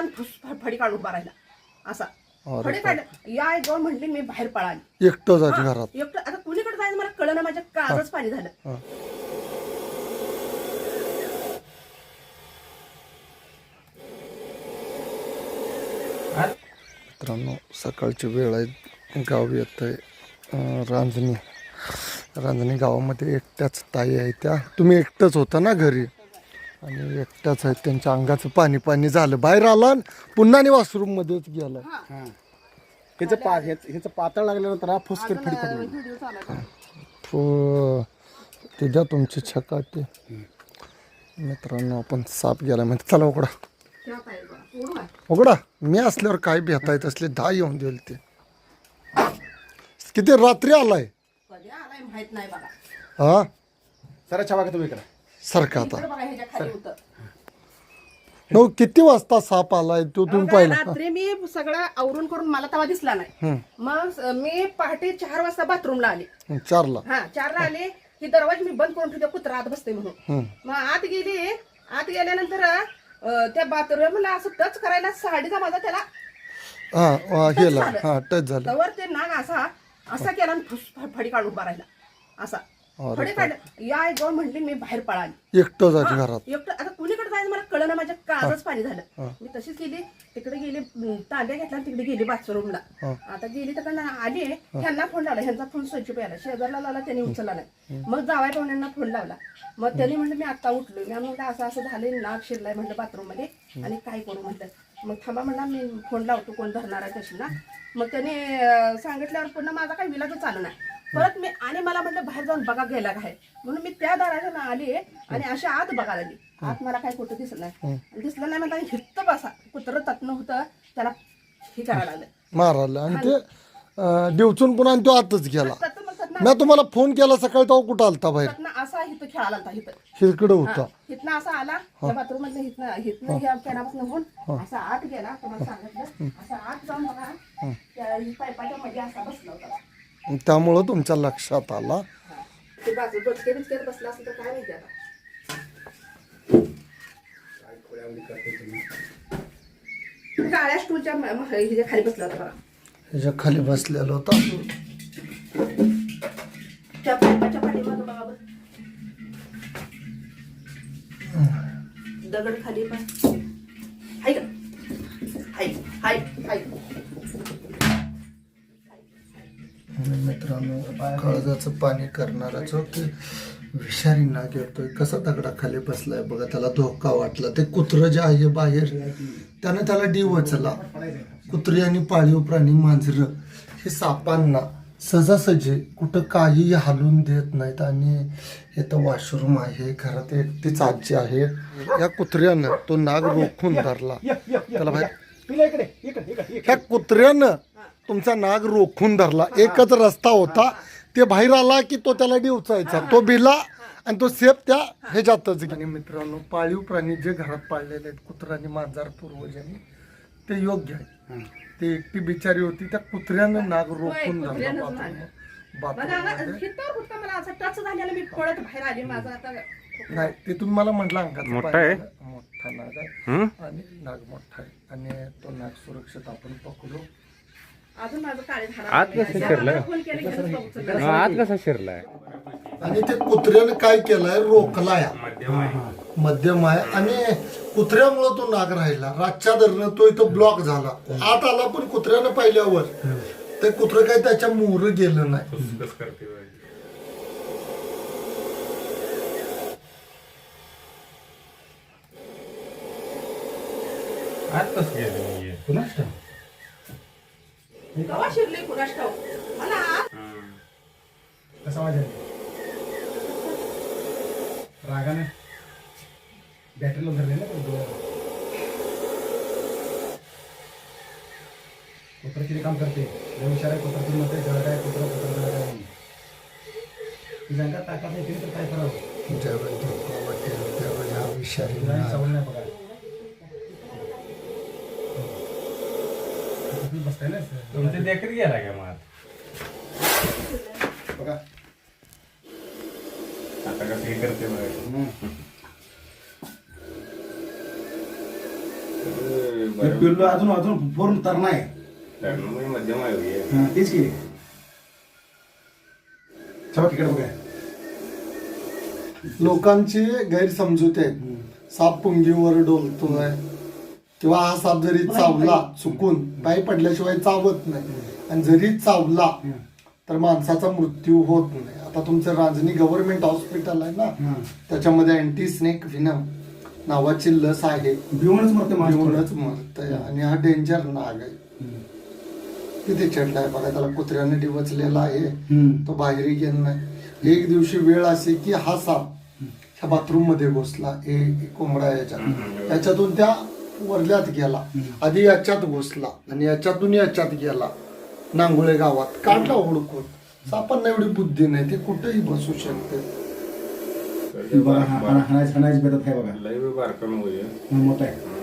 आणि फडी काढून मारायला असा फडी काढलं या जाऊन म्हणली मी बाहेर पळाली एकटं जायचं घरात एकटं आता कुणीकडे जायचं मला कळलं माझ्या काळच पाणी झालं. मित्रांनो सकाळची वेळ आहे गाव येत आहे रांजणी गावामध्ये एकट्याच ताई आहे त्या तुम्ही एकटंच होता ना घरी आणि एकट्याच आहेत त्यांच्या अंगाचं पाणी झालं बाहेर आला आणि पुन्हा वॉशरूम मध्येच गेला ह्याचं पातळ लागल्यानंतर हा फुसकर फडी पडली तुझ्या तुमची छकाटे मित्रांनो आपण साप गेला म्हणजे चला उघडा मी असल्यावर काय भेटायत असले 10 येऊन देईल ते किती रात्री आलाय माहित नाही बघा हा सरा छवा का तुम्ही इकडे सारखा आता बघा ह्याच्या खाली होतं. no, किती वाजता साप आलाय तो तुम्ही पाहिला रात्री मी सगळं आवरून करून मला तवा दिसला नाही मग मी पहाटे 4 वाजता बाथरूमला आले 4ला हा 4ला आले की दरवाजा मी बंद करून ठेवते कुत्रा आत बसते म्हणून मग आत गेल्यानंतर त्या बाथरूमला असं टच करायला साडीचा माझा त्याला हा गेला हा टच झालं तवर ते नाग असा केला आणि फडी काढून मारायला असा फडी काढलं या जाऊन म्हणली मी बाहेर पळाली एकटं जायचं घरात एकटं आता कुणीकडे जायचं मला कळलं माझ्या काळच पाणी झालं. मी तशीच गेली तिकडे गेली तांब्या घेतला तिकडे गेली बाथरूमला आता गेली तर आली ह्यांना फोन लावला ह्यांचा फोन स्विच प्यायला शेजारला लावला त्यांनी उचलला नाही मग जावाय पाहुण्यांना फोन लावला मग त्यांनी म्हणलं मी आता उठलोय मी म्हणलं असं झालंय नाक शिरलाय म्हणलं बाथरूम मध्ये आणि काय करू म्हटलं मग थांबा म्हणला मी फोन लावतो कोण धरणार आहे तशी ना मग त्यांनी सांगितल्यावर पुन्हा माझा काही विलाजच चालू नाही परत मी आणि मला म्हटलं बाहेर जाऊन बघा गेला काय म्हणून मी त्या दाराच्या आली आणि अशा आत बघायला लागली आत मला काय कुठं दिसलं दिसलं नाही म्हणता हित्त बसा कुत्र तत्न होतं त्याला हे करायला लागलं मारायला आणि ते डिवचून पुन्हा तो आतच गेला मी तुम्हाला फोन केला सकाळी तो कुठं आलता बाहेर असा हिथं खेळायला आलता हिरकडं होता हिथनं असा आला त्या बाथरूम मधलं हिथनं ह्या कॅनापासून होऊन असा आत गेला तुम्हाला सांगितलं असा आत जाऊन बघा त्या पायपाच्या मध्ये असा बसला होता त्यामुळं तुमच्या लक्षात आला ते बाजू डोटके बिचके बसला असेल तर काय माहिती आता काळ्या स्टूलच्या ह्याच्या खाली बसला होता बघा ह्याच्या खाली बसलेला होता त्या पायपाच्या पाठीमागं बघा बरं दगड खाली पण हाय का हाय हाय हाय मित्रांनो काळजाचं पाणी करणारा जो की विषारी नाग येतोय कसा दगडाखाली बसलाय बघा त्याला धोका वाटला ते कुत्रं जे आहे बाहेर त्यानं त्याला डिवचला कुत्री आणि पाळीव प्राणी मांजरं हे सापांना सहजासहजी कुठं काही हालून देत नाहीत आणि हे तर वॉशरूम आहे घरात एकटीच आजी आहे या कुत्र्यानं तो नाग रोखून धरला त्याला बाहेर ह्या कुत्र्यानं तुमचा नाग रोखून धरला एकच रस्ता होता ते बाहेर आला की तो त्याला डिवचायचा तो बिला आणि तो सेफ त्या ह्याच्यातच गेला मित्रांनो पाळीव प्राणी जे घरात पाळलेले आहेत कुत्रा आणि मांजर पूर्वजांनी ते योग्य आहे ते एकटी बिचारी होती त्या कुत्र्यानं नाग रोखून धरला नाही ते तुम्ही मला म्हटलं अंगात मोठा नाग आहे आणि नाग मोठा आहे आणि तो नाग सुरक्षित आपण पकडू आत कसा शिरलाय आणि ते कुत्र्यानं काय केलंय रोखलाय मध्यम आहे आणि कुत्र्यामुळं तो नाग राहिला रातच्या दरम्यान तो इथं ब्लॉक झाला आत आला पण कुत्र्यानं पाहिल्यावर ते कुत्रं काही त्याच्या मोहर गेलं नाही आत कसं गेलं कुणाच गावा शिरले कुणास ठाऊक मला कसा वाजला रागाने बॅटरीला धरले ना कुत्र किती काम करते हुशार आहे कुत्र तुम्ही म्हणते जळ काय कुत्र कुत्र जळ काय तुझ्या अंगात ताकद नाही तर काय करावं ज्यावेळी धोका वाटेल त्यावेळी हा विषारी चावल नाही बघा बसताय ना तुमचे देखील गेला का मग बघा आता कसं हे करते पिल्लू अजून अजून पूर्ण तरणा आहे. म्हणजे मध्यम आहे हा, तेच की चला तिकडे बघा. लोकांची गैरसमजूत आहे. साप पुंगीवर डोलतोय किंवा हा साप जरी चावला चुकून पायी पडल्याशिवाय चावत नाही, आणि जरी चावला तर माणसाचा मृत्यू होत नाही. आता तुमचं रांजणी गव्हर्नमेंट हॉस्पिटल आहे ना, त्याच्यामध्ये अँटी स्नेक व्हिनम नावाची लस आहे. भिवूनच मरते माणूस. भिवूनच मरतय, आणि हा डेंजर नाग आहे. किती चिडलाय बघा, त्याला कुत्र्याने डिवचलेला आहे, तो बाहेरही गेला नाही. एक दिवशी वेळ अशी की हा साप ह्या बाथरूम मध्ये घुसला, एक कोंबडा याच्यातून त्या वरल्यात गेला, आधी याच्यात घुसला आणि याच्यात गेला. नांगुळे गावात काढला हुडकून. सापांना एवढी बुद्धी नाही, ते कुठेही बसू शकते. बघा हाणायच बेतात आहे बघा. लय बारकाम होईल. मोठा आहे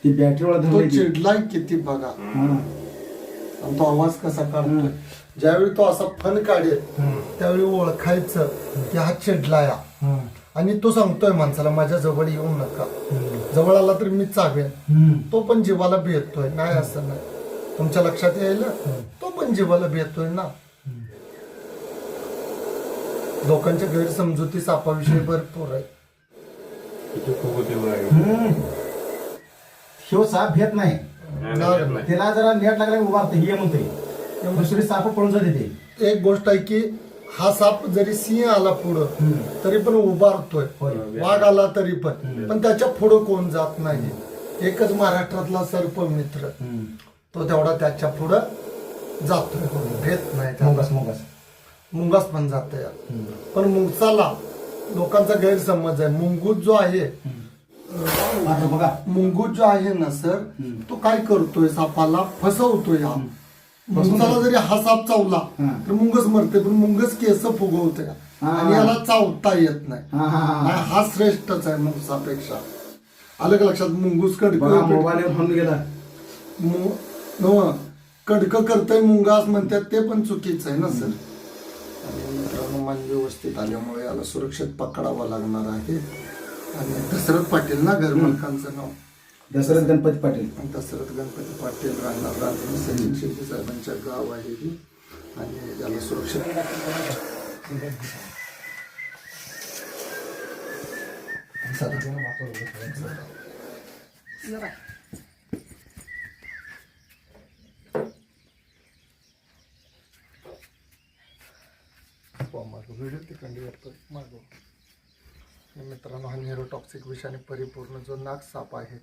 ती बॅटरीवाला तो धरलाय. चिडलाय किती बघा, आणि तो आवाज कसा काढतोय. ज्यावेळी तो असा फन काढेल त्यावेळी ओळखायचं की हा चिडलाय, आणि तो सांगतोय माणसाला माझ्या जवळ येऊ नका, जवळ आला तर मी चावेन. तो पण जीवाला भेटतोय, नाही असं नाही. तुमच्या लक्षात यायला, तो पण जीवाला भेटतोय ना. लोकांच्या गैरसमजुती सापाविषयी भरपूर आहे. ह्यो साप भेट नाही, नाही. त्याला जरा नेट लागला उभारते हे म्हणते, दुसरी साप पळून जाते ते. एक गोष्ट आहे की हा साप जरी सिंह आला पुढं तरी पण उभारतोय, वाघ आला तरी पण त्याच्या पुढं कोण जात नाही. एकच महाराष्ट्रातला सर्पमित्र, तो तेवढा त्याच्या पुढं जातोय, भेट नाही त्याला. मुंगास पण जातोय. पण मुंगसाला लोकांचा गैरसमज आहे. मुंगूस जो आहे, बघा मुंगूस जो आहे ना सर, तो काय करतोय, सापाला फसवतोय. हा मुंगसाला जरी हा साप चावला तर मुंगस मरते, पण मुंगस केस फुगवते आणि याला चावता येत नाही. हा श्रेष्ठच आहे मुंगसापेक्षा. आलं का लक्षात? मुंगूस मोबाईल फोन गेला कडकं करतय मुंगास म्हणतात, ते पण चुकीचं आहे ना सर. आणि मित्रांनो, मान व्यवस्थित आल्यामुळे याला सुरक्षित पकडावं लागणार आहे. आणि दशरथ पाटील ना घरमालकांचं नाव, दशरथ गणपती पाटील. दशरथ गणपती पाटील राहणार रांजणी सचिन शिंदे साहेबांच्या गाव आहे ही. आणि याला सुरक्षित व्हिडिओ तिकडे येतोय मागो. मित्रांनो, हा न्यूरोटॉक्सिक विषाने परिपूर्ण जो नाग साप आहे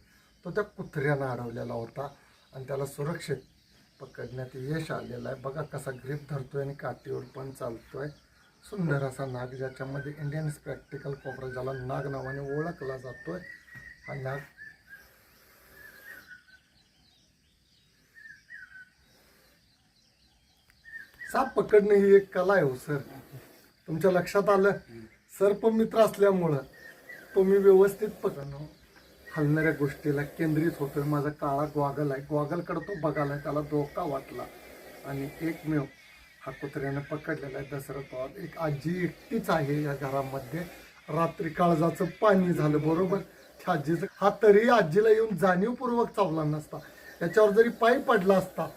तो त्या कुत्र्यानं अडवलेला होता, आणि त्याला सुरक्षित पकडण्यात यश आलेलं आहे. बघा कसा ग्रीप धरतोय आणि काठीवर पण चालतोय. सुंदर असा नाग, ज्याच्यामध्ये इंडियन स्पेक्टिकल कोब्रा, ज्याला नाग नावाने ओळखला जातोय. हा नाग साप पकडणे ही एक कला आहे हो सर. तुमच्या लक्षात आलं? सर्पमित्र असल्यामुळं तुम्ही व्यवस्थित पकडणं, हलणाऱ्या गोष्टीला केंद्रित होतोय. माझा काळा गॉगल आहे, गॉगलकडे तो बघायला, त्याला धोका वाटला, आणि एकमेव हा कुत्र्याने पकडलेला आहे दशरथ वाघ. एक आजी एकटीच आहे या घरामध्ये. रात्री काळजाचं पाणी झालं बरोबर त्या आजीचं. हा तरी आजीला येऊन जाणीवपूर्वक चावला नसता, याच्यावर जरी पाय पडला असता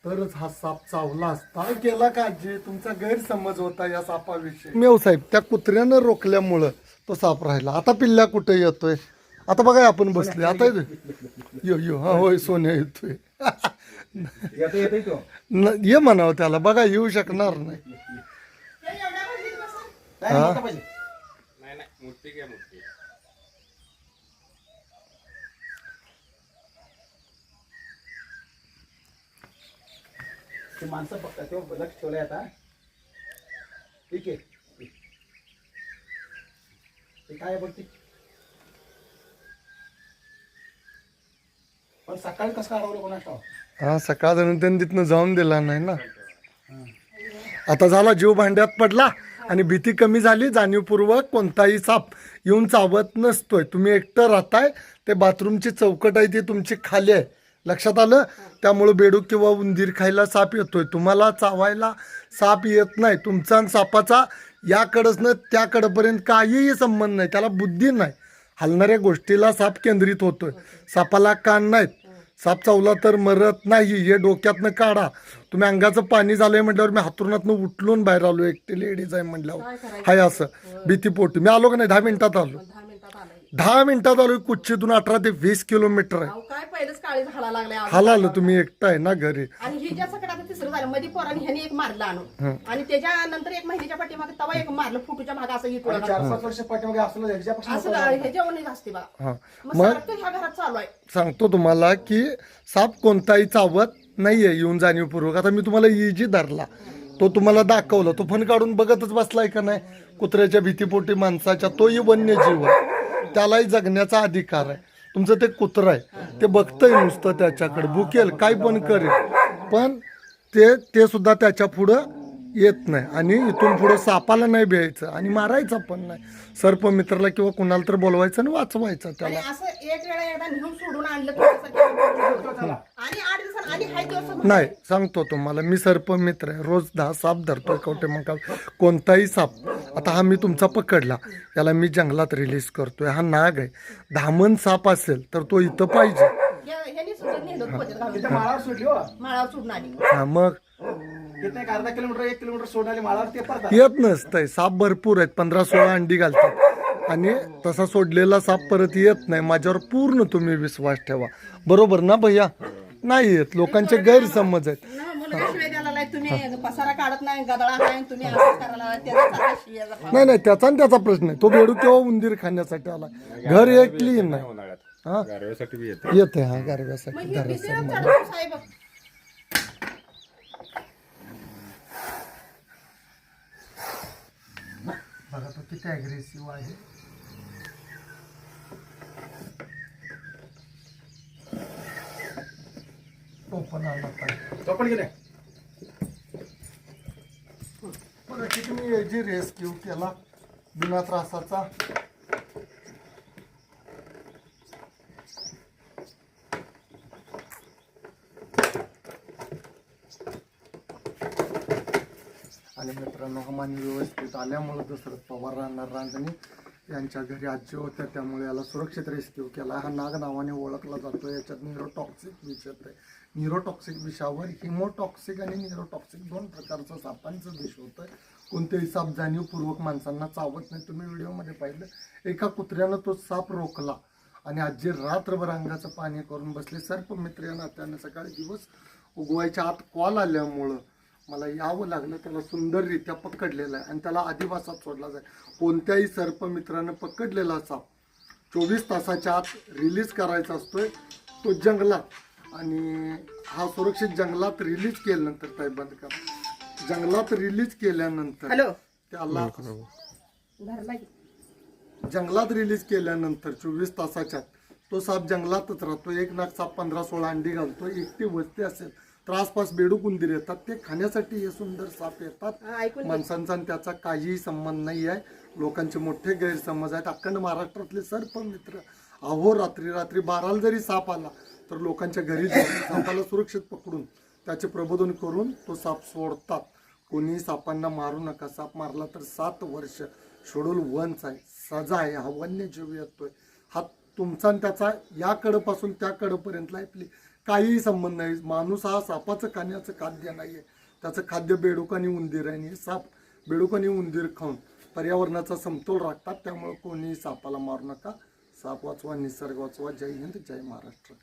तरच हा साप चावला असता. गेला का आजी? तुमचा गैरसमज होता या सापाविषयी. मेव साहेब, त्या कुत्र्यानं रोखल्यामुळं तो साप राहिला. आता पिल्ल्या कुठे येतोय? आता बघा आपण बसले, आता येतोय. यो हा होय, सोन्या येतोय. ये म्हणावं त्याला, बघा येऊ शकणार नाही. मूर्ती काय मूर्ती. ते माणसं बघतात, तेव्हा लक्ष ठेवलंय आता. ठीक आहे, ते काय बघते. पण सकाळी कसं अडवलं कोणास ठाऊक. हा, सकाळ त्यांनी तिथनं जाऊन दिला नाही ना. आता झाला, जीव भांड्यात पडला आणि भीती कमी झाली. जाणीवपूर्वक कोणताही साप येऊन चावत नसतोय. तुम्ही एकटं राहताय, ते बाथरूमची चौकट आहे ती तुमची खाली आहे, लक्षात आलं? त्यामुळे बेडूक किंवा उंदीर खायला साप येतोय, तुम्हाला चावायला साप येत नाही. तुमचा आणि सापाचा याकडंच ना त्याकडपर्यंत काहीही संबंध नाही, त्याला बुद्धी नाही. हलणाऱ्या गोष्टीला साप केंद्रित होतोय. सापाला कान नाहीत, साप चावला तर मरत नाही, हे डोक्यातनं काढा. तुम्ही अंगाचं पाणी झालंय म्हटल्यावर मी हातरुणातनं उठलून बाहेर आलो, एकटी लेडीज आहे म्हटल्यावर हाय असं भीतीपोटी मी आलो का नाही. 10 मिनिटात आलो, 10 मिनिटात आलंय. 10 मिनिटात आलो. कुच्चीतून 18 ते 20 किलोमीटर आहे. अहो, काय पहिलेच काळी झाला लागले हाला आलो, तुम्ही एकटा आहे ना घरी. आणि ही ज्या सगळं आता तिसरं झालं मध्ये पोरांनी ह्याने एक मारलं आणून आणि त्याच्यानंतर 1 महिन्याच्या पाठीमागे तवा एक मारलं फुटूच्या भागा असं इकडं 4-5 वर्ष पाठीमागे असलं ह्याच्यापासून असं हे जेवण असते बा. हा मग सारखं ह्या घरात चालू आहे. सांगतो तुम्हाला की साप कोणताही चावत नाहीये येऊन जाणीवपूर्वक. आता मी तुम्हाला इजी धरला, तो तुम्हाला दाखवला, तो फण काढून बघतच बसलाय का नाही. कुत्र्याच्या भीतीपोटी माणसाच्या, तोही वन्यजीव आहे, त्यालाही जगण्याचा अधिकार आहे. तुमचं ते कुत्रं आहे, ते बघतंय नुसतं त्याच्याकडे, भुकेल काय पण करेल, पण ते सुद्धा त्याच्या पुढं येत नाही. आणि इथून पुढं सापाला नाही भ्यायचं आणि मारायचं पण नाही. सर्पमित्राला किंवा कुणाला तर बोलवायचं आणि वाचवायचं आणि त्याला. असं एक वेळा एकदा नेऊन सोडून आणलं तुमच्यासाठी आणि 8 दिवसांनी आणि हाय दिवस नाही, सांगतो तुम्हाला, मी सर्पमित्र आहे, रोज 10 साप धरतोय कवटे मका. कोणताही साप, आता हा मी तुमचा पकडला, याला मी जंगलात रिलीज करतोय. हा नाग आहे, धामण साप असेल तर तो इथं पाहिजे. ह्यानी सुद्धा नेलं पदर घालून इथं माळावर सोडली हो. माळावर सोडून आली. हा मग इथं एक अर्धा किलोमीटर 1 किलोमीटर सोडून आली माळावर, ते परत येत नसतंय. साप भरपूर आहेत, 15-16 अंडी घालतात आणि तसा सोडलेला साप परत येत नाही. माझ्यावर पूर्ण तुम्ही विश्वास ठेवा. बरोबर ना भैया? नाही येत, लोकांचे गैरसमज आहेत. ना, मुलगा शिवाय द्यायला लागलाय, तुम्ही पसारा काढत नाही, गदळा आहे, तुम्ही असं करायला लागलाय, त्याचा सारखा शिव्याचा फास. नाही, त्याचा आणि त्याचा प्रश्न आहे. तो बेडू केव्हा उंदीर खाण्यासाठी आला, घर एक क्लीन नाही. उन्हाळ्यात हा गारव्यासाठी बी येते. येते, हा मग गारव्यासाठी हे घरासाठी. भीतीनं चढतो साहेब. बघा तो किती अग्रेसिव्ह आहे. तो पण आला पाहिजे. तो पण गेले. बघा किती मी जी रेस्क्यू केला बिना त्रासाचा. आणि मित्रांनो, हमानी व्यवस्थित आल्यामुळं दशरथ पवार राहणार रांजणी यांच्या घरी आजी होत्या, त्यामुळे याला सुरक्षित रेस्क्यू केला. हा नाग नावाने ओळखला जातो. याच्यात न्यूरोटॉक्सिक विष येत आहे. न्यूरोटॉक्सिक विषावर हिमोटॉक्सिक आणि न्यूरोटॉक्सिक 2 प्रकारचं सापांचं विष होतं. कोणतेही साप जाणीवपूर्वक माणसांना चावत नाही. तुम्ही व्हिडिओमध्ये पाहिलं, एका कुत्र्यानं तो साप रोखला आणि आजी रात्रभर अंगाचं पाणी करून बसले. सर्पमित्र या नात्यानं सकाळी दिवस उगवायच्या आत कॉल आल्यामुळं मला यावं लागलं. त्याला सुंदररित्या पकडलेला आहे आणि त्याला आदिवासात सोडला जाईल. कोणत्याही सर्पमित्रानं पकडलेला साप 24 तासाच्या आत रिलीज करायचा असतोय, तो जंगलात. आणि हा सुरक्षित जंगलात रिलीज केल्यानंतर, ताई बंद करा, जंगलात रिलीज केल्यानंतर हॅलो त्याला धरला की. जंगलात रिलीज केल्यानंतर 24 तासाच्या आत तो साप जंगलातच राहतो. एक नाग साप 15-16 अंडी घालतो. एकटी वस्ती असेल तर आसपास बेडूक उंदीर येतात, ते खाण्यासाठी हे सुंदर साप येतात. ऐकून माणसांचा आणि त्याचा काहीही संबंध नाही आहे. लोकांचे मोठे गैरसमज आहेत. अखंड महाराष्ट्रातले सर्पमित्र अहोरात्री 12ला जरी साप आला तर लोकांच्या घरी जाऊन सापाला सुरक्षित पकडून त्याचे प्रबोधन करून तो साप सोडतात. कोणी सापांना मारू नका. साप मारला तर 7 वर्ष शेड्यूल 1चा आहे, सजा आहे. हा वन्यजीव येतोय. हा तुमचा आणि त्याचा या कडपासून त्या कडपर्यंत लाईफली काहीही संबंध नाही. माणूस हा सापाचं खाण्याचं खाद्य नाही आहे. त्याचं खाद्य बेडूक आणि उंदीर आहे. आणि साप बेडूक आणि उंदीर खाऊन पर्यावरणाचा समतोल राखतात. त्यामुळे कोणीही सापाला मारू नका. साप वाचवा, निसर्ग वाचवा. जय हिंद, जय महाराष्ट्र.